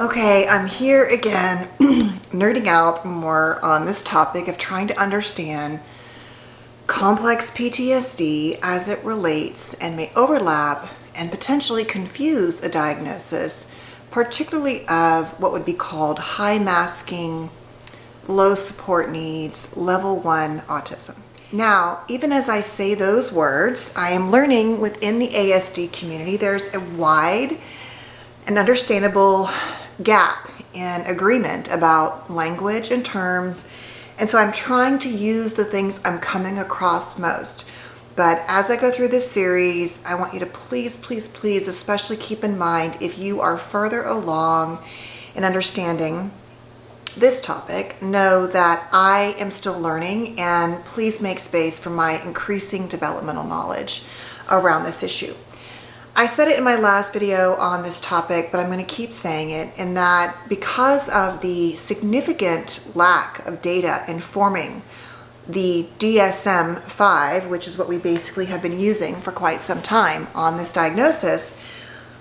Okay, I'm here again, nerding out more on this topic of trying to understand complex PTSD as it relates and may overlap and potentially confuse a diagnosis, particularly of what would be called high masking, low support needs, level 1 autism. Now, even as I say those words, I am learning within the ASD community there's a wide and understandable gap in agreement about language and terms, and so I'm trying to use the things I'm coming across most. But as I go through this series, I want you to please especially keep in mind, if you are further along in understanding this topic, know that I am still learning, and please make space for my increasing developmental knowledge around this issue. I said it in my last video on this topic, but I'm going to keep saying it, in that because of the significant lack of data informing the DSM-5, which is what we basically have been using for quite some time on this diagnosis,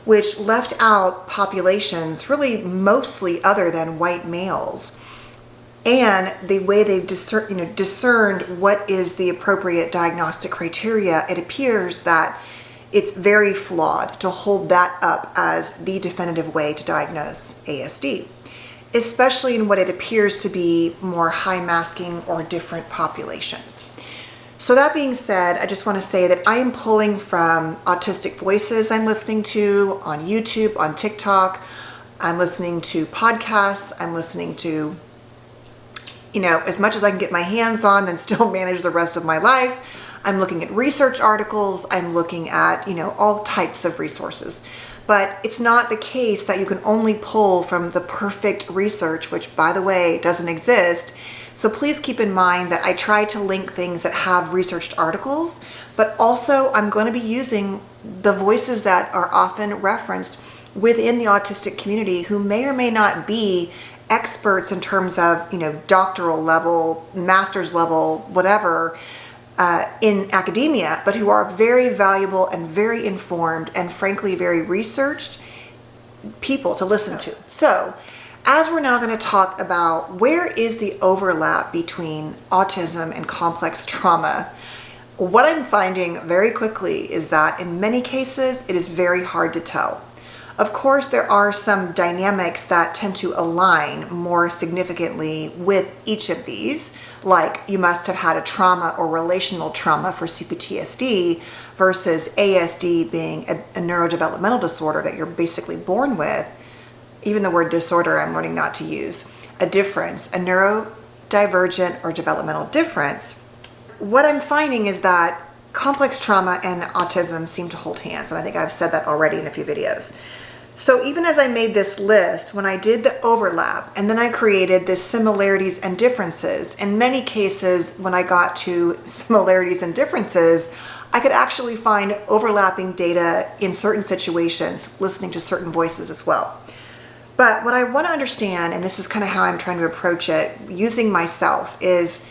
which left out populations really mostly other than white males, and the way they've discerned what is the appropriate diagnostic criteria, it appears that it's very flawed to hold that up as the definitive way to diagnose ASD, especially in what it appears to be more high masking or different populations. So that being said, I just want to say that I am pulling from autistic voices I'm listening to on YouTube, on TikTok. I'm listening to podcasts. I'm listening to, as much as I can get my hands on and still manage the rest of my life. I'm looking at research articles. I'm looking at, all types of resources. But it's not the case that you can only pull from the perfect research, which, by the way, doesn't exist. So please keep in mind that I try to link things that have researched articles, but also I'm going to be using the voices that are often referenced within the autistic community, who may or may not be experts in terms of, doctoral level, master's level, whatever, in academia, but who are very valuable and very informed and frankly very researched people to listen to. So as we're now going to talk about where is the overlap between autism and complex trauma, what I'm finding very quickly is that in many cases it is very hard to tell. Of course, there are some dynamics that tend to align more significantly with each of these, like you must have had a trauma or relational trauma for CPTSD versus ASD being a neurodevelopmental disorder that you're basically born with. Even the word disorder I'm learning not to use. A difference, a neurodivergent or developmental difference. What I'm finding is that complex trauma and autism seem to hold hands, and I think I've said that already in a few videos. So even as I made this list, when I did the overlap, and then I created the similarities and differences, in many cases when I got to similarities and differences, I could actually find overlapping data in certain situations, listening to certain voices as well. But what I want to understand, and this is kind of how I'm trying to approach it, using myself, is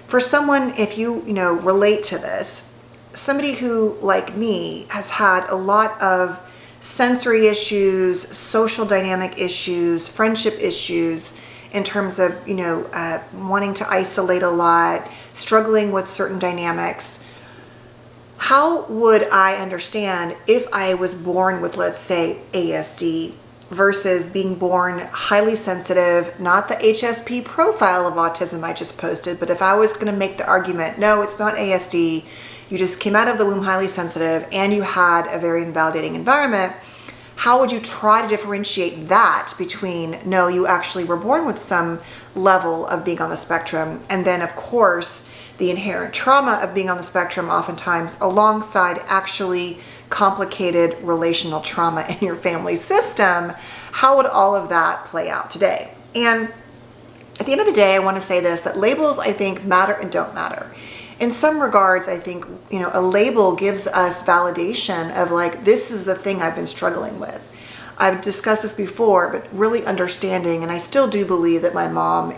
for someone, if you relate to this, somebody who, like me, has had a lot of sensory issues, social dynamic issues, friendship issues, in terms of, wanting to isolate a lot, struggling with certain dynamics. How would I understand if I was born with, let's say, ASD versus being born highly sensitive, not the HSP profile of autism I just posted, but if I was going to make the argument, no, it's not ASD, you just came out of the womb highly sensitive and you had a very invalidating environment, how would you try to differentiate that between, no, you actually were born with some level of being on the spectrum, and then of course the inherent trauma of being on the spectrum oftentimes alongside actually complicated relational trauma in your family system? How would all of that play out today? And at the end of the day, I want to say this, that labels, I think, matter and don't matter. In some regards, I think, a label gives us validation of like, this is the thing I've been struggling with. I've discussed this before, but really understanding, and I still do believe that my mom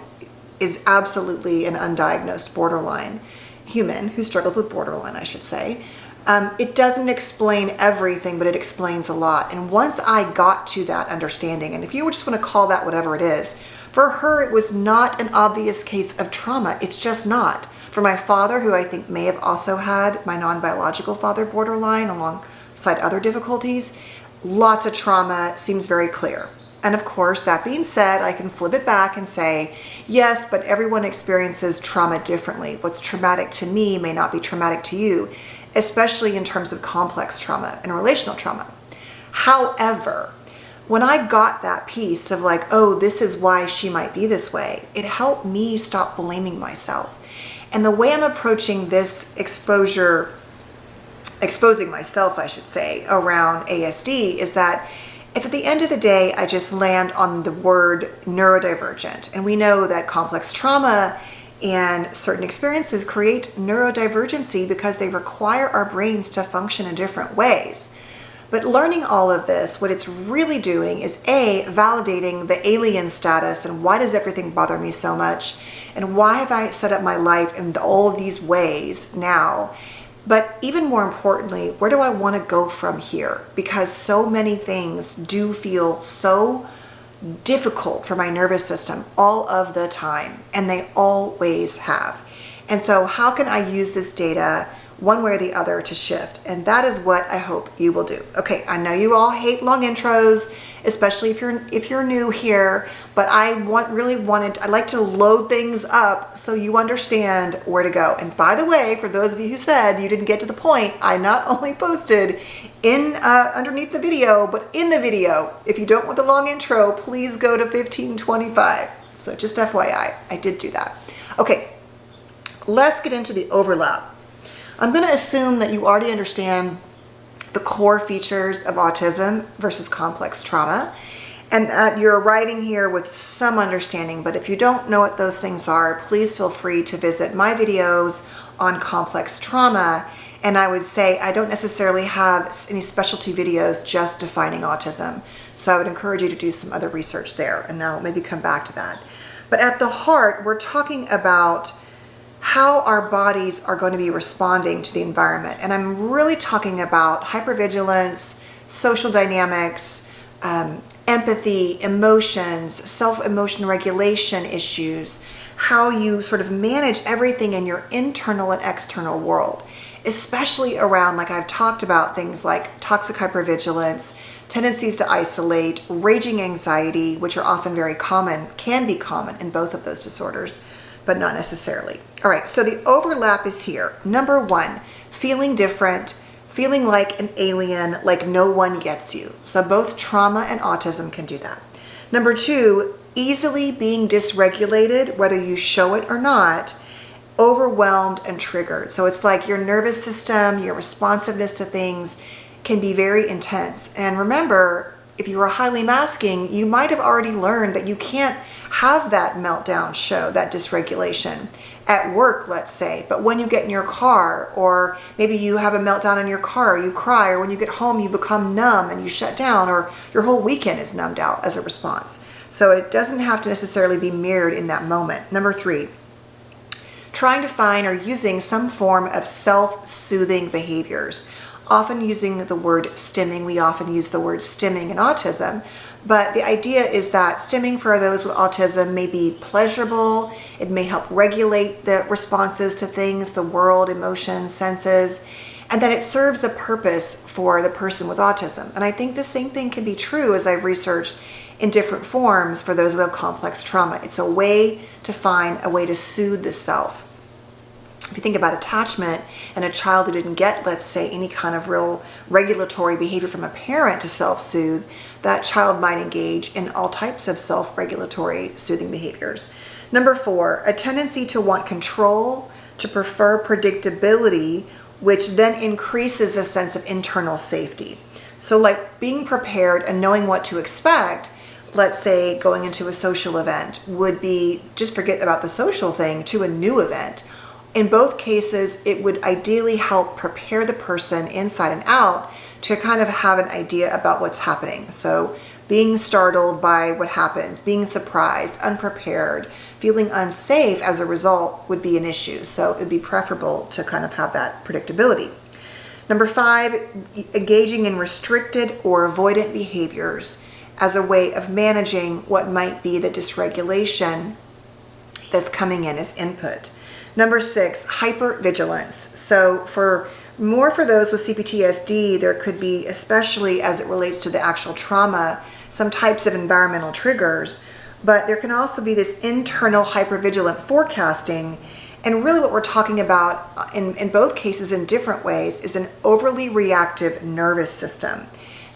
is absolutely an undiagnosed borderline human who struggles with borderline, I should say. It doesn't explain everything, but it explains a lot. And once I got to that understanding, and if you just want to call that whatever it is, for her, it was not an obvious case of trauma. It's just not. For my father, who I think may have also had my non-biological father borderline alongside other difficulties, lots of trauma seems very clear. And of course, that being said, I can flip it back and say, yes, but everyone experiences trauma differently. What's traumatic to me may not be traumatic to you, especially in terms of complex trauma and relational trauma. However, when I got that piece of like, oh, this is why she might be this way, it helped me stop blaming myself. And the way I'm approaching this exposing myself, I should say, around ASD is that if at the end of the day, I just land on the word neurodivergent, and we know that complex trauma and certain experiences create neurodivergency because they require our brains to function in different ways. But learning all of this, what it's really doing is A, validating the alien status and why does everything bother me so much, and why have I set up my life in all of these ways now. But even more importantly, where do I want to go from here? Because so many things do feel so difficult for my nervous system all of the time, and they always have. And so how can I use this data one way or the other to shift? And that is what I hope you will do. Okay, I know you all hate long intros, especially if you're new here, but I'd like to load things up so you understand where to go. And by the way, for those of you who said you didn't get to the point, I not only posted in underneath the video, but in the video, if you don't want the long intro, please go to 1525. So just FYI, I did do that. Okay, let's get into the overlap. I'm going to assume that you already understand the core features of autism versus complex trauma, and that you're arriving here with some understanding. But if you don't know what those things are, please feel free to visit my videos on complex trauma. And I would say I don't necessarily have any specialty videos just defining autism. So I would encourage you to do some other research there, and I'll maybe come back to that. But at the heart, we're talking about how our bodies are going to be responding to the environment. And I'm really talking about hypervigilance, social dynamics, empathy, emotions, self-emotion regulation issues, how you sort of manage everything in your internal and external world, especially around, like I've talked about, things like toxic hypervigilance, tendencies to isolate, raging anxiety, which are often very common, can be common in both of those disorders, but not necessarily. All right, so the overlap is here. Number one, feeling different, feeling like an alien, like no one gets you. So both trauma and autism can do that. Number two, easily being dysregulated, whether you show it or not, overwhelmed and triggered. So it's like your nervous system, your responsiveness to things can be very intense. And remember, if you are highly masking, you might have already learned that you can't have that meltdown show, that dysregulation at work, let's say. But when you get in your car, or maybe you have a meltdown in your car, you cry, or when you get home, you become numb and you shut down, or your whole weekend is numbed out as a response. So it doesn't have to necessarily be mirrored in that moment. Number three, trying to find or using some form of self-soothing behaviors. Often using the word stimming. We often use the word stimming in autism, but the idea is that stimming for those with autism may be pleasurable. It may help regulate the responses to things, the world, emotions, senses, and that it serves a purpose for the person with autism. And I think the same thing can be true, as I've researched, in different forms for those who have complex trauma. It's a way to find a way to soothe the self. If you think about attachment and a child who didn't get, let's say, any kind of real regulatory behavior from a parent to self-soothe, that child might engage in all types of self-regulatory soothing behaviors. Number four, a tendency to want control, to prefer predictability, which then increases a sense of internal safety. So like being prepared and knowing what to expect, let's say going into a social event, would be just forget about the social thing to a new event. In both cases, it would ideally help prepare the person inside and out to kind of have an idea about what's happening. So being startled by what happens, being surprised, unprepared, feeling unsafe as a result would be an issue. So it'd be preferable to kind of have that predictability. Number 5, engaging in restricted or avoidant behaviors as a way of managing what might be the dysregulation that's coming in as input. Number 6, hypervigilance. So for those with CPTSD, there could be, especially as it relates to the actual trauma, some types of environmental triggers, but there can also be this internal hypervigilant forecasting. And really what we're talking about in both cases in different ways is an overly reactive nervous system.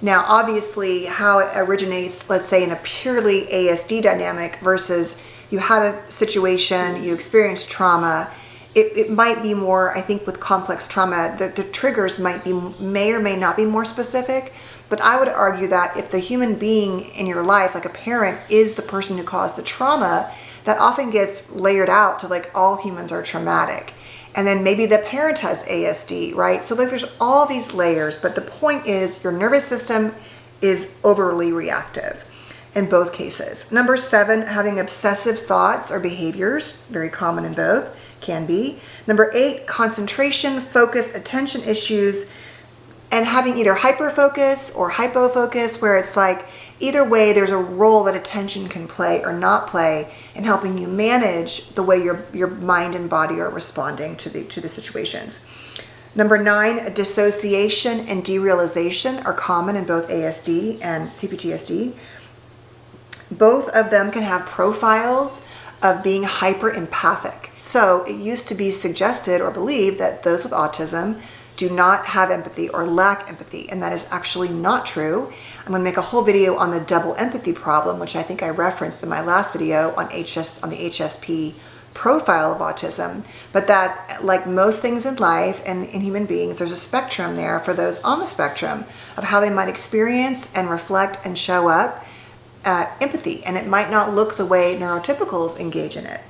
Now, obviously, how it originates, let's say, in a purely ASD dynamic versus you had a situation, you experienced trauma, it might be more, I think with complex trauma, the triggers may or may not be more specific, but I would argue that if the human being in your life, like a parent, is the person who caused the trauma, that often gets layered out to like all humans are traumatic. And then maybe the parent has ASD, right? So like there's all these layers, but the point is your nervous system is overly reactive in both cases. Number 7, having obsessive thoughts or behaviors, very common in both, can be. Number 8, concentration, focus, attention issues, and having either hyperfocus or hypofocus, where it's like either way there's a role that attention can play or not play in helping you manage the way your mind and body are responding to the situations. Number 9, dissociation and derealization are common in both ASD and CPTSD. Both of them can have profiles of being hyper empathic. So it used to be suggested or believed that those with autism do not have empathy or lack empathy, and that is actually not true. I'm going to make a whole video on the double empathy problem, which I think I referenced in my last video on the HSP profile of autism, but that, like most things in life and in human beings, there's a spectrum there for those on the spectrum of how they might experience and reflect and show up empathy, and it might not look the way neurotypicals engage in it.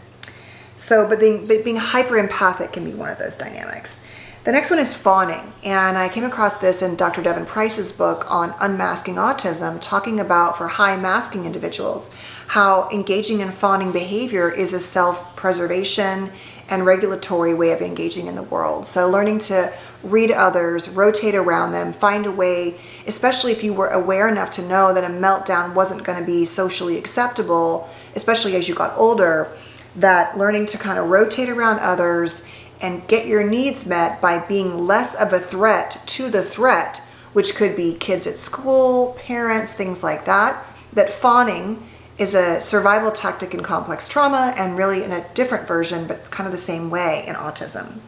So, but being hyper empathic can be one of those dynamics. The next one is fawning, and I came across this in Dr. Devin Price's book on unmasking autism, talking about for high masking individuals, how engaging in fawning behavior is a self-preservation and regulatory way of engaging in the world. So learning to read others, rotate around them, find a way, especially if you were aware enough to know that a meltdown wasn't going to be socially acceptable, especially as you got older, that learning to kind of rotate around others and get your needs met by being less of a threat to the threat, which could be kids at school, parents, things like that. That fawning is a survival tactic in complex trauma, and really in a different version, but kind of the same way in autism.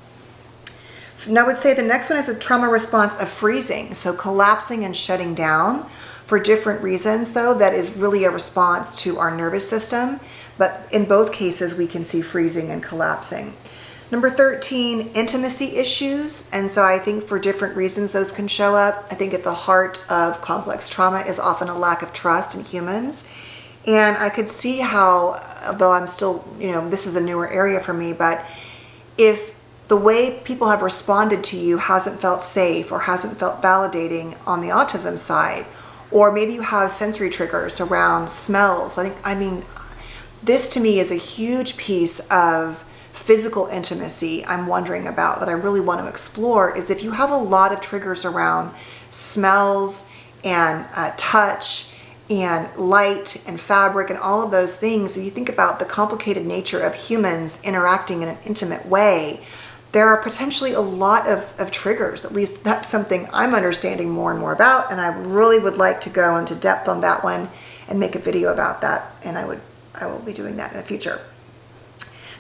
And I would say the next one is a trauma response of freezing, so collapsing and shutting down for different reasons, though. That is really a response to our nervous system, but in both cases we can see freezing and collapsing. Number 13, intimacy issues. And so I think for different reasons those can show up. I think at the heart of complex trauma is often a lack of trust in humans. And I could see how, although I'm still, this is a newer area for me, but if the way people have responded to you hasn't felt safe or hasn't felt validating on the autism side, or maybe you have sensory triggers around smells. This to me is a huge piece of physical intimacy I'm wondering about that I really want to explore, is if you have a lot of triggers around smells and touch and light and fabric and all of those things, and you think about the complicated nature of humans interacting in an intimate way, there are potentially a lot of triggers. At least that's something I'm understanding more and more about, and I really would like to go into depth on that one and make a video about that, and I will be doing that in the future.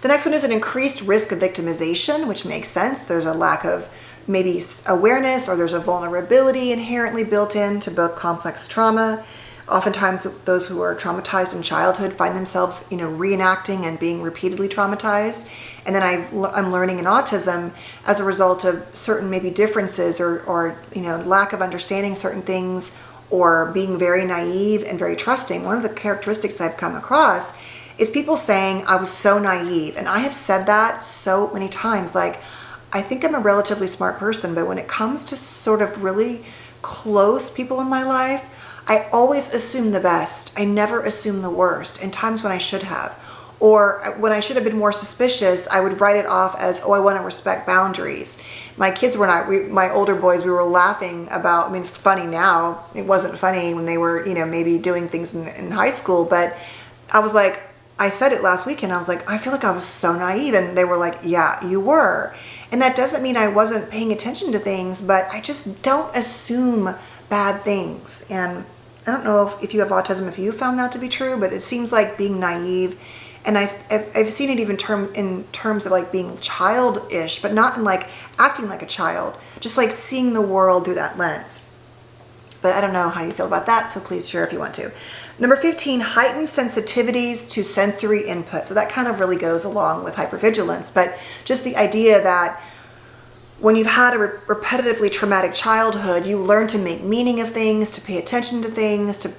The next one is an increased risk of victimization, which makes sense. There's a lack of maybe awareness, or there's a vulnerability inherently built into both complex trauma. Oftentimes those who are traumatized in childhood find themselves, reenacting and being repeatedly traumatized. And then I'm learning in autism as a result of certain maybe differences or lack of understanding certain things, or being very naive and very trusting. One of the characteristics I've come across is people saying, I was so naive. And I have said that so many times. Like, I think I'm a relatively smart person, but when it comes to sort of really close people in my life, I always assume the best. I never assume the worst, in times when I should have. Or when I should have been more suspicious, I would write it off as, oh, I want to respect boundaries. My kids were not, my older boys, we were laughing about, I mean, it's funny now. It wasn't funny when they were, maybe doing things in high school, but I was like, I said it last weekend, I was like, I feel like I was so naive. And they were like, yeah, you were. And that doesn't mean I wasn't paying attention to things, but I just don't assume bad things. And I don't know if you have autism, if you found that to be true, but it seems like being naive. And I've seen it even in terms of like being childish, but not in like acting like a child, just like seeing the world through that lens. But I don't know how you feel about that, so please share if you want to. Number 15, heightened sensitivities to sensory input. So that kind of really goes along with hypervigilance, but just the idea that when you've had a repetitively traumatic childhood, you learn to make meaning of things, to pay attention to things, to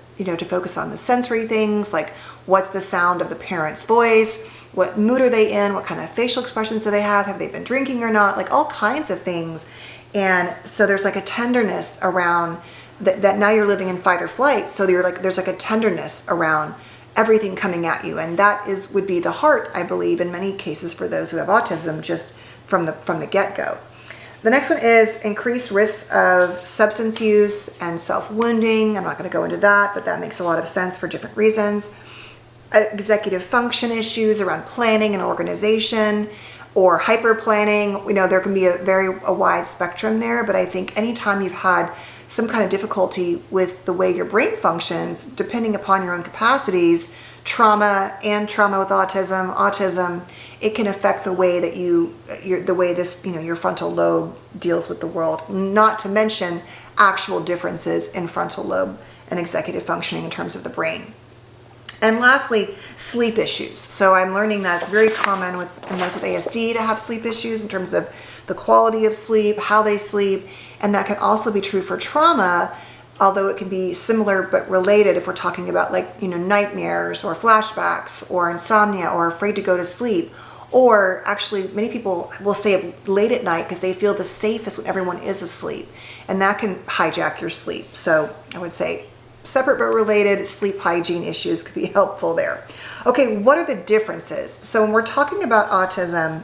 focus on the sensory things, like what's the sound of the parent's voice, what mood are they in, what kind of facial expressions do they have they been drinking or not, like all kinds of things. And so there's like a tenderness around that now you're living in fight or flight. So there's like a tenderness around everything coming at you. And that would be the heart, I believe, in many cases for those who have autism, just from the get-go. The next one is increased risks of substance use and self-wounding. I'm not going to go into that, but that makes a lot of sense for different reasons. Executive function issues around planning and organization, or hyper planning. There can be a wide spectrum there, but I think anytime you've had some kind of difficulty with the way your brain functions, depending upon your own capacities, trauma with autism, it can affect the way that your frontal lobe deals with the world, not to mention actual differences in frontal lobe and executive functioning in terms of the brain. And lastly, sleep issues. So I'm learning that it's very common in those with ASD to have sleep issues in terms of the quality of sleep, how they sleep, and that can also be true for trauma, although it can be similar but related if we're talking about nightmares or flashbacks or insomnia or afraid to go to sleep. Or actually, many people will stay up late at night because they feel the safest when everyone is asleep. And that can hijack your sleep. So I would say separate but related, sleep hygiene issues could be helpful there. Okay, what are the differences? So when we're talking about autism,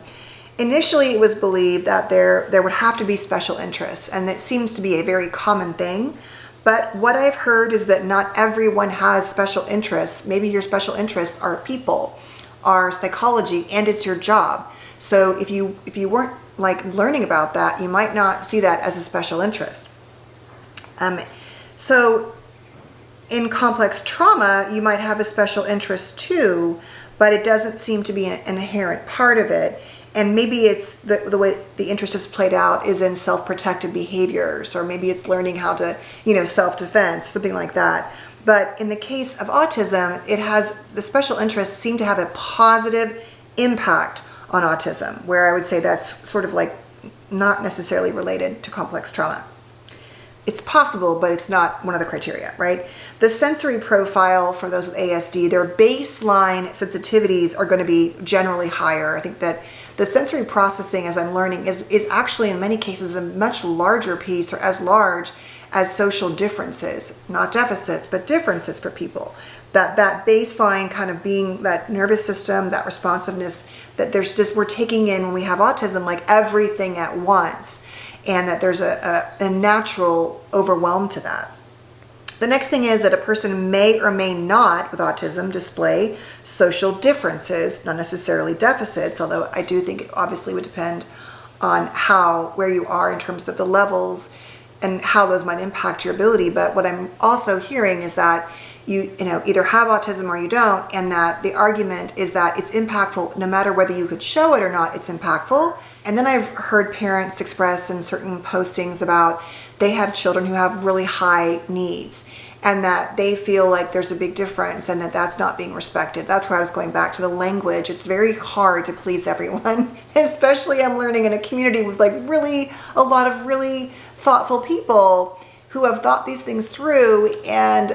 initially it was believed that there would have to be special interests. And it seems to be a very common thing. But what I've heard is that not everyone has special interests. Maybe your special interests are people, are psychology, and it's your job. So if you weren't learning about that, you might not see that as a special interest. So in complex trauma, you might have a special interest too, but it doesn't seem to be an inherent part of it. And maybe it's the way the interest is played out is in self-protective behaviors, or maybe it's learning how to, self-defense, something like that. But in the case of autism, the special interests seem to have a positive impact on autism, where I would say that's sort of not necessarily related to complex trauma. It's possible, but it's not one of the criteria, right? The sensory profile for those with ASD, their baseline sensitivities are going to be generally higher. I think that the sensory processing, as I'm learning, is actually in many cases a much larger piece, or as large as social differences, not deficits, but differences for people. That baseline kind of being that nervous system, that responsiveness, that we're taking in when we have autism, like everything at once, and that there's a natural overwhelm to that. The next thing is that a person may or may not, with autism, display social differences, not necessarily deficits, although I do think it obviously would depend on where you are in terms of the levels and how those might impact your ability. But what I'm also hearing is that you either have autism or you don't, and that the argument is that it's impactful no matter whether you could show it or not, it's impactful. And then I've heard parents express in certain postings about they have children who have really high needs, and that they feel like there's a big difference and that that's not being respected. That's where I was going back to the language. It's very hard to please everyone, especially I'm learning in a community with a lot of really thoughtful people who have thought these things through and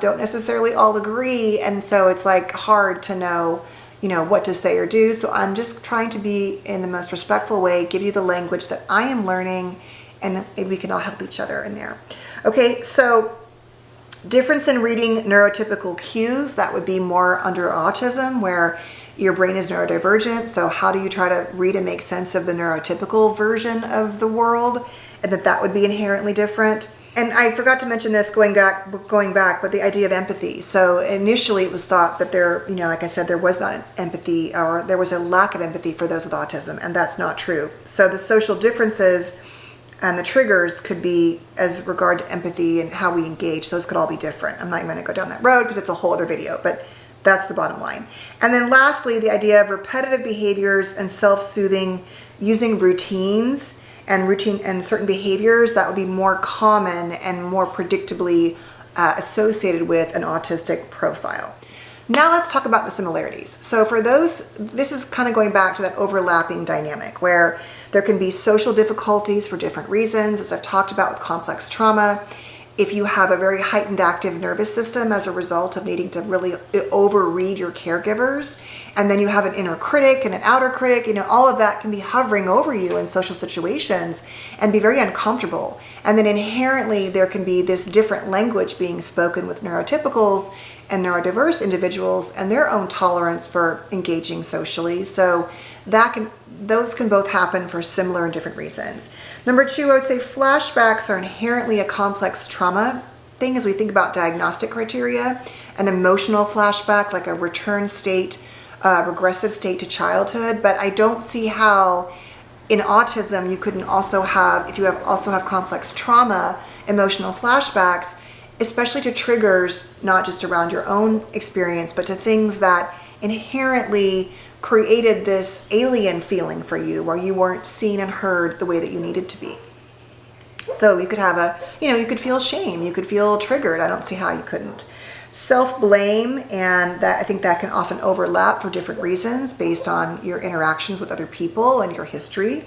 don't necessarily all agree. And so it's hard to know, what to say or do. So I'm just trying to be in the most respectful way, give you the language that I am learning, and maybe we can all help each other in there. Okay, so difference in reading neurotypical cues, that would be more under autism, where Your brain is neurodivergent, so how do you try to read and make sense of the neurotypical version of the world, and that would be inherently different. And I forgot to mention this going back, but the idea of empathy. So initially it was thought that there, like I said, there was not an empathy, or there was a lack of empathy for those with autism, and that's not true. So the social differences and the triggers could be as regard to empathy and how we engage. Those could all be different. I'm not even going to go down that road because it's a whole other video, but that's the bottom line. And then lastly, the idea of repetitive behaviors and self-soothing using routines and certain behaviors that would be more common and more predictably associated with an autistic profile. Now let's talk about the similarities. So for those, this is kind of going back to that overlapping dynamic where there can be social difficulties for different reasons, as I've talked about with complex trauma. If you have a very heightened active nervous system as a result of needing to really overread your caregivers, and then you have an inner critic and an outer critic, all of that can be hovering over you in social situations and be very uncomfortable. And then inherently there can be this different language being spoken with neurotypicals and neurodiverse individuals and their own tolerance for engaging socially. So those can both happen for similar and different reasons. Number two, I would say flashbacks are inherently a complex trauma thing as we think about diagnostic criteria. An emotional flashback, like a return state, regressive state to childhood, but I don't see how in autism you couldn't also have, if you also have complex trauma, emotional flashbacks, especially to triggers, not just around your own experience, but to things that inherently created this alien feeling for you where you weren't seen and heard the way that you needed to be. So you could have you could feel shame, you could feel triggered. I don't see how you couldn't. Self-blame, and that I think that can often overlap for different reasons based on your interactions with other people and your history.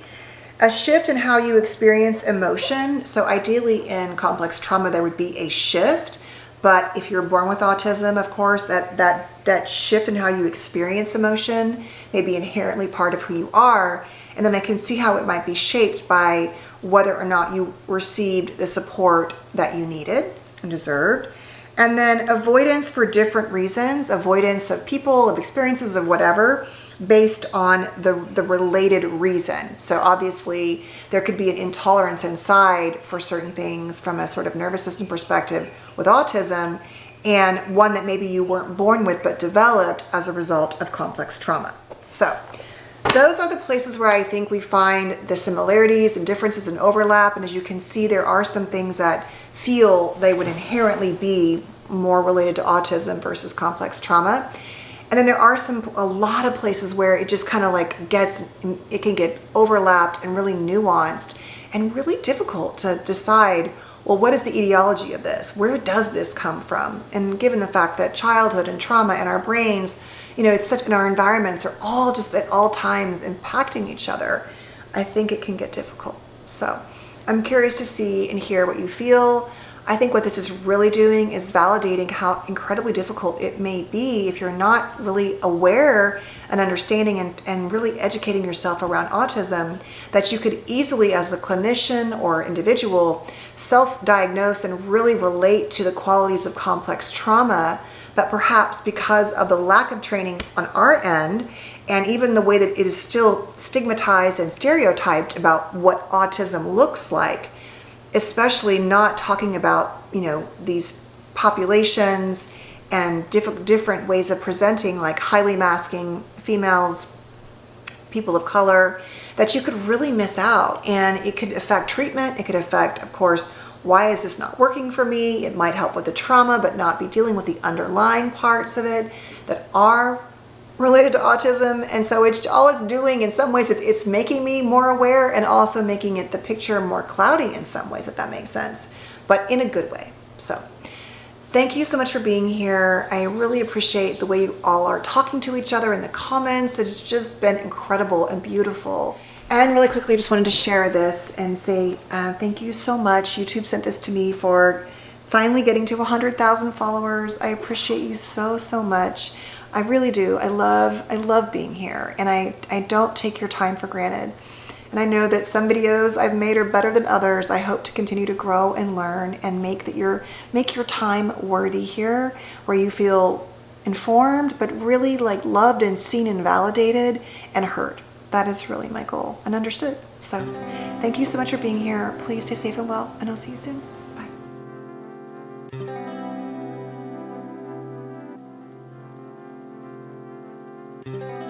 A shift in how you experience emotion. So ideally in complex trauma there would be a shift, but if you're born with autism, of course, that shift in how you experience emotion may be inherently part of who you are. And then I can see how it might be shaped by whether or not you received the support that you needed and deserved. And then avoidance for different reasons, avoidance of people, of experiences, of whatever, based on the related reason. So obviously there could be an intolerance inside for certain things from a sort of nervous system perspective with autism, and one that maybe you weren't born with but developed as a result of complex trauma. So those are the places where I think we find the similarities and differences and overlap. And as you can see, there are some things that feel they would inherently be more related to autism versus complex trauma. And then there are a lot of places where it just kind of like it can get overlapped and really nuanced and really difficult to decide, well, what is the etiology of this? Where does this come from? And given the fact that childhood and trauma and our brains, it's such, and our environments are all just at all times impacting each other, I think it can get difficult. So I'm curious to see and hear what you feel. I think what this is really doing is validating how incredibly difficult it may be if you're not really aware and understanding and really educating yourself around autism, that you could easily, as a clinician or individual, self-diagnose and really relate to the qualities of complex trauma, but perhaps because of the lack of training on our end, and even the way that it is still stigmatized and stereotyped about what autism looks like, especially not talking about, these populations and different ways of presenting, like highly masking females, people of color, that you could really miss out. And it could affect treatment. It could affect, of course, why is this not working for me? It might help with the trauma, but not be dealing with the underlying parts of it that are related to autism. And so it's doing in some ways, it's making me more aware and also making the picture more cloudy in some ways, if that makes sense, but in a good way. So thank you so much for being here. I really appreciate the way you all are talking to each other in the comments. It's just been incredible and beautiful. And really quickly, just wanted to share this and say thank you so much. YouTube sent this to me for finally getting to 100,000 followers. I appreciate you so, so much. I really do. I love being here, and I don't take your time for granted. And I know that some videos I've made are better than others. I hope to continue to grow and learn and make your time worthy here, where you feel informed, but really like loved and seen and validated and heard. That is really my goal, and understood. So thank you so much for being here. Please stay safe and well, and I'll see you soon. Bye.